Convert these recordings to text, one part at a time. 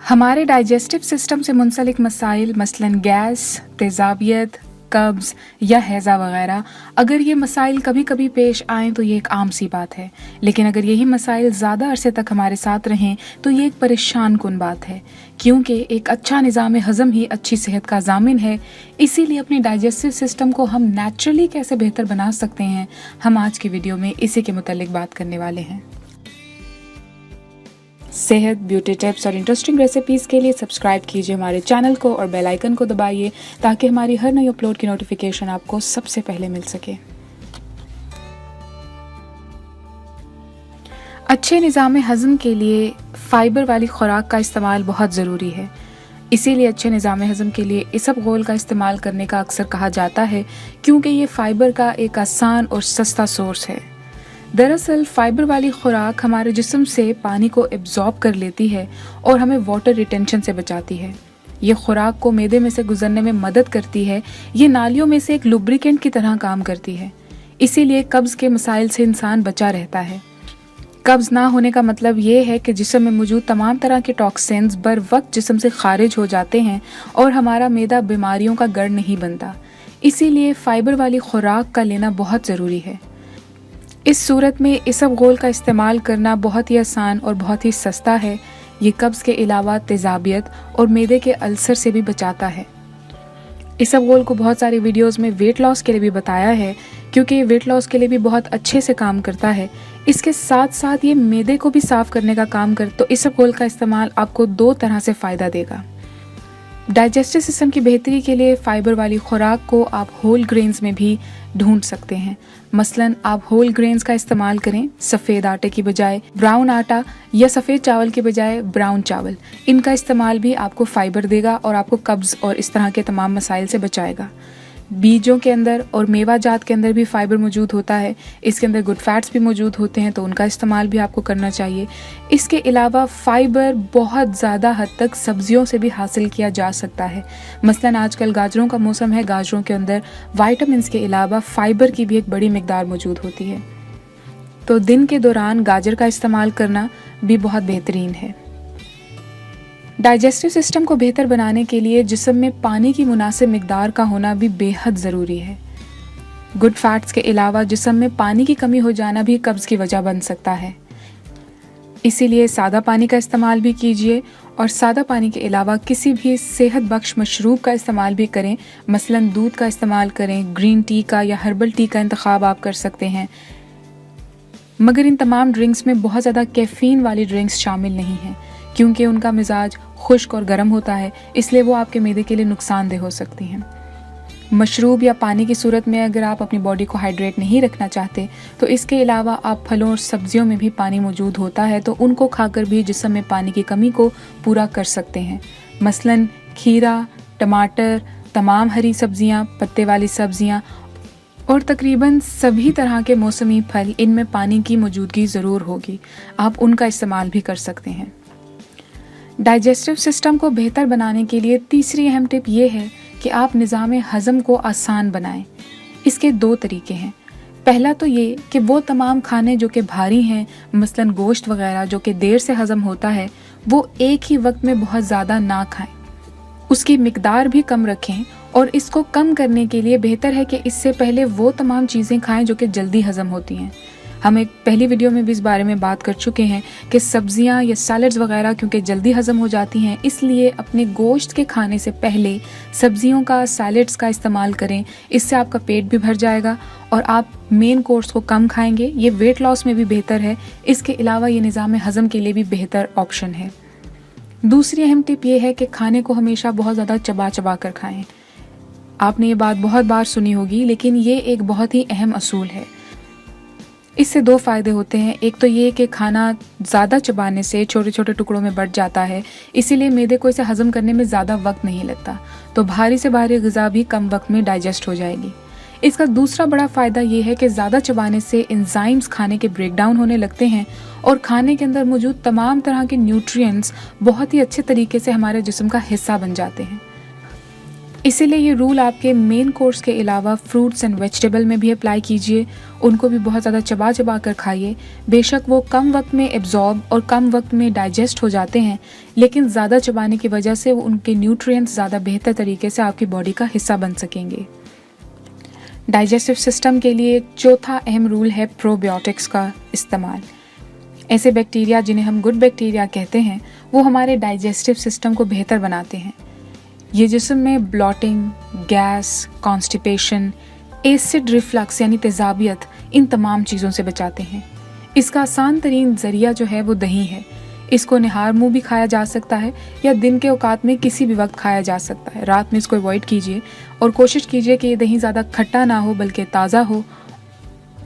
हमारे digestive system से मुंसलिक मसाइल मसलन गैस, तेज़ाबियत, कब्ज़ या हैज़ा वगैरह, अगर ये मसाइल कभी कभी पेश आएँ तो ये एक आम सी बात है। लेकिन अगर यही मसाइल ज़्यादा अरसे तक हमारे साथ रहें तो ये एक परेशान कुन बात है, क्योंकि एक अच्छा निज़ाम हज़म ही अच्छी सेहत का ज़ामिन है। इसीलिए अपनी डाइजेस्टिव सिस्टम को हम नेचुरली कैसे बेहतर बना सकते हैं, हम आज की वीडियो में इसी के मुतालिक बात करने वाले हैं। सेहत, ब्यूटी टिप्स और इंटरेस्टिंग रेसिपीज़ के लिए सब्सक्राइब कीजिए हमारे चैनल को और बेल आइकन को दबाइए ताकि हमारी हर नई अपलोड की नोटिफिकेशन आपको सबसे पहले मिल सके। अच्छे निज़ाम हज़म के लिए फ़ाइबर वाली खुराक का इस्तेमाल बहुत ज़रूरी है। इसीलिए अच्छे निज़ाम हज़म के लिए इसबगोल का इस्तेमाल करने का अक्सर कहा जाता है, क्योंकि ये फ़ाइबर का एक आसान और सस्ता सोर्स है। दरअसल फ़ाइबर वाली खुराक हमारे जिस्म से पानी को एब्जॉर्ब कर लेती है और हमें वाटर रिटेंशन से बचाती है। ये खुराक को मैदे में से गुजरने में मदद करती है। ये नालियों में से एक लुब्रिकेंट की तरह काम करती है। इसीलिए कब्ज़ के मसाइल से इंसान बचा रहता है। कब्ज़ ना होने का मतलब ये है कि जिस्म में मौजूद तमाम तरह के टॉक्सिन्स बर वक्त जिस्म से खारिज हो जाते हैं और हमारा मैदा बीमारियों का गढ़ नहीं बनता। इसीलिए फ़ाइबर वाली खुराक का लेना बहुत ज़रूरी है। इस सूरत में इसबगोल का इस्तेमाल करना बहुत ही आसान और बहुत ही सस्ता है। ये कब्ज़ के अलावा तेज़ाबियत और मैदे के अल्सर से भी बचाता है। इसबगोल को बहुत सारी वीडियोस में वेट लॉस के लिए भी बताया है, क्योंकि ये वेट लॉस के लिए भी बहुत अच्छे से काम करता है। इसके साथ साथ ये मैदे को भी साफ़ करने का काम कर, तो इसबगोल का इस्तेमाल आपको दो तरह से फ़ायदा देगा। डाइजेस्टिव सिस्टम की बेहतरी के लिए फ़ाइबर वाली खुराक को आप होल ग्रेन्स में भी ढूंढ सकते हैं। मसलन आप होल ग्रेन्स का इस्तेमाल करें, सफ़ेद आटे की बजाय ब्राउन आटा या सफ़ेद चावल के बजाय ब्राउन चावल। इनका इस्तेमाल भी आपको फ़ाइबर देगा और आपको कब्ज़ और इस तरह के तमाम मसाइल से बचाएगा। बीजों के अंदर और मेवा जात के अंदर भी फ़ाइबर मौजूद होता है। इसके अंदर गुड फैट्स भी मौजूद होते हैं, तो उनका इस्तेमाल भी आपको करना चाहिए। इसके अलावा फ़ाइबर बहुत ज़्यादा हद तक सब्जियों से भी हासिल किया जा सकता है। मसलन आजकल गाजरों का मौसम है, गाजरों के अंदर वाइटामिन्स के अलावा फ़ाइबर की भी एक बड़ी मिकदार मौजूद होती है, तो दिन के दौरान गाजर का इस्तेमाल करना भी बहुत बेहतरीन है। डाइजेस्टिव सिस्टम को बेहतर बनाने के लिए जिस्म में पानी की मुनासिब मिकदार का होना भी बेहद ज़रूरी है। गुड फैट्स के अलावा जिस्म में पानी की कमी हो जाना भी कब्ज़ की वजह बन सकता है। इसीलिए सादा पानी का इस्तेमाल भी कीजिए और सादा पानी के अलावा किसी भी सेहत बख्श मशरूब का इस्तेमाल भी करें। मसलन दूध का इस्तेमाल करें, ग्रीन टी का या हर्बल टी का इंतखाब आप कर सकते हैं। मगर इन तमाम ड्रिंक्स में बहुत ज़्यादा कैफ़ीन वाली ड्रिंक्स शामिल नहीं हैं, क्योंकि उनका मिजाज खुश्क और गर्म होता है, इसलिए वो आपके मैदे के लिए नुकसानदेह हो सकती हैं। मशरूब या पानी की सूरत में अगर आप अपनी बॉडी को हाइड्रेट नहीं रखना चाहते, तो इसके अलावा आप फलों और सब्जियों में भी पानी मौजूद होता है, तो उनको खाकर भी जिस्म में पानी की कमी को पूरा कर सकते हैं। मसलन खीरा, टमाटर, तमाम हरी सब्जियां, पत्ते वाली सब्जियां और तकरीबन सभी तरह के मौसमी फल, इनमें पानी की मौजूदगी ज़रूर होगी। आप उनका इस्तेमाल भी कर सकते हैं। डाइजेस्टिव सिस्टम को बेहतर बनाने के लिए तीसरी अहम टिप ये है कि आप निज़ाम हज़म को आसान बनाएं। इसके दो तरीके हैं। पहला तो ये कि वो तमाम खाने जो कि भारी हैं, मसलन गोश्त वगैरह जो कि देर से हज़म होता है, वो एक ही वक्त में बहुत ज़्यादा ना खाएं। उसकी मिकदार भी कम रखें और इसको कम करने के लिए बेहतर है कि इससे पहले वो तमाम चीज़ें खाएं जो कि जल्दी हज़म होती हैं। हम एक पहली वीडियो में भी इस बारे में बात कर चुके हैं कि सब्जियां या सैलड्स वगैरह क्योंकि जल्दी हज़म हो जाती हैं, इसलिए अपने गोश्त के खाने से पहले सब्जियों का, सैलड्स का इस्तेमाल करें। इससे आपका पेट भी भर जाएगा और आप मेन कोर्स को कम खाएंगे। ये वेट लॉस में भी बेहतर है। इसके अलावा ये निज़ाम हज़म के लिए भी बेहतर ऑप्शन है। दूसरी अहम टिप ये है कि खाने को हमेशा बहुत ज़्यादा चबा चबा कर खाएँ। आपने ये बात बहुत बार सुनी होगी, लेकिन ये एक बहुत ही अहम असूल है। इससे दो फ़ायदे होते हैं। एक तो ये कि खाना ज़्यादा चबाने से छोटे छोटे टुकड़ों में बढ़ जाता है, इसीलिए मैदे को इसे हज़म करने में ज़्यादा वक्त नहीं लगता, तो भारी से भारी ग़िज़ा भी कम वक्त में डाइजेस्ट हो जाएगी। इसका दूसरा बड़ा फ़ायदा ये है कि ज़्यादा चबाने से एंजाइम्स खाने के ब्रेक डाउन होने लगते हैं और खाने के अंदर मौजूद तमाम तरह के न्यूट्रिएंट्स बहुत ही अच्छे तरीके से हमारे जिस्म का हिस्सा बन जाते हैं। इसीलिए ये रूल आपके मेन कोर्स के अलावा फ्रूट्स एंड वेजिटेबल में भी अप्लाई कीजिए। उनको भी बहुत ज़्यादा चबा चबा कर खाइए। बेशक वो कम वक्त में एब्जॉर्ब और कम वक्त में डाइजेस्ट हो जाते हैं, लेकिन ज़्यादा चबाने की वजह से वो उनके न्यूट्रिएंट्स ज़्यादा बेहतर तरीके से आपकी बॉडी का हिस्सा बन सकेंगे। डाइजेस्टिव सिस्टम के लिए चौथा अहम रूल है प्रोबायोटिक्स का इस्तेमाल। ऐसे बैक्टीरिया जिन्हें हम गुड बैक्टीरिया कहते हैं, वो हमारे डाइजेस्टिव सिस्टम को बेहतर बनाते हैं। ये जिस्म में blotting, gas, constipation, acid reflux यानी तेजाबियत, इन तमाम चीज़ों से बचाते हैं। इसका आसान तरीन ज़रिया जो है वो दही है। इसको निहार मुँह भी खाया जा सकता है या दिन के औकात में किसी भी वक्त खाया जा सकता है। रात में इसको अवॉइड कीजिए और कोशिश कीजिए कि ये दही ज़्यादा खट्टा ना हो बल्कि ताज़ा हो।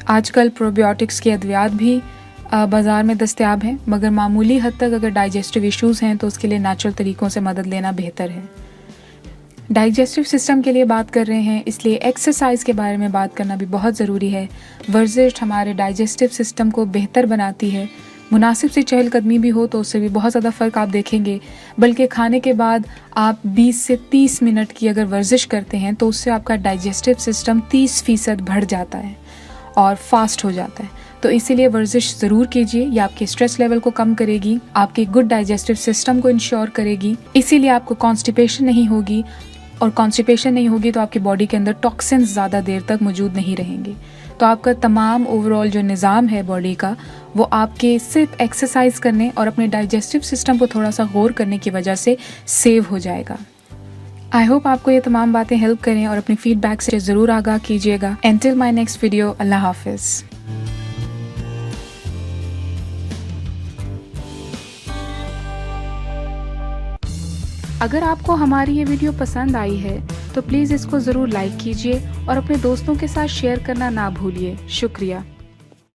आजकल प्रोबायोटिक्स के अद्वियात भी बाज़ार में दस्तयाब हैं, मगर मामूली हद तक अगर डाइजेस्टिव इश्यूज़ हैं तो उसके लिए नेचुरल तरीक़ों से मदद लेना बेहतर है। डाइजेस्टिव सिस्टम के लिए बात कर रहे हैं, इसलिए एक्सरसाइज के बारे में बात करना भी बहुत ज़रूरी है। वर्जिश हमारे डाइजेस्टिव सिस्टम को बेहतर बनाती है। मुनासिब सी चहलकदमी भी हो तो उससे भी बहुत ज़्यादा फ़र्क आप देखेंगे। बल्कि खाने के बाद आप 20 से 30 मिनट की अगर वर्जिश करते हैं तो उससे आपका डाइजेस्टिव सिस्टम 30% बढ़ जाता है और फास्ट हो जाता है। तो इसीलिए वर्जिश ज़रूर कीजिए। ये आपके स्ट्रेस लेवल को कम करेगी, आपके गुड डाइजेस्टिव सिस्टम को इंश्योर करेगी। इसीलिए आपको कॉन्स्टिपेशन नहीं होगी, और कॉन्स्टिपेशन नहीं होगी तो आपकी बॉडी के अंदर टॉक्सिन्स ज़्यादा देर तक मौजूद नहीं रहेंगे। तो आपका तमाम ओवरऑल जो निज़ाम है बॉडी का, वो आपके सिर्फ एक्सरसाइज करने और अपने डाइजेस्टिव सिस्टम को थोड़ा सा गौर करने की वजह से सेव हो जाएगा। आई होप आपको ये तमाम बातें हेल्प करें और अपनी फीडबैक से ज़रूर आगाह कीजिएगा। एंटिल माई नेक्स्ट वीडियो, अल्लाह हाफिज़। अगर आपको हमारी ये वीडियो पसंद आई है तो प्लीज़ इसको ज़रूर लाइक कीजिए और अपने दोस्तों के साथ शेयर करना ना भूलिए। शुक्रिया।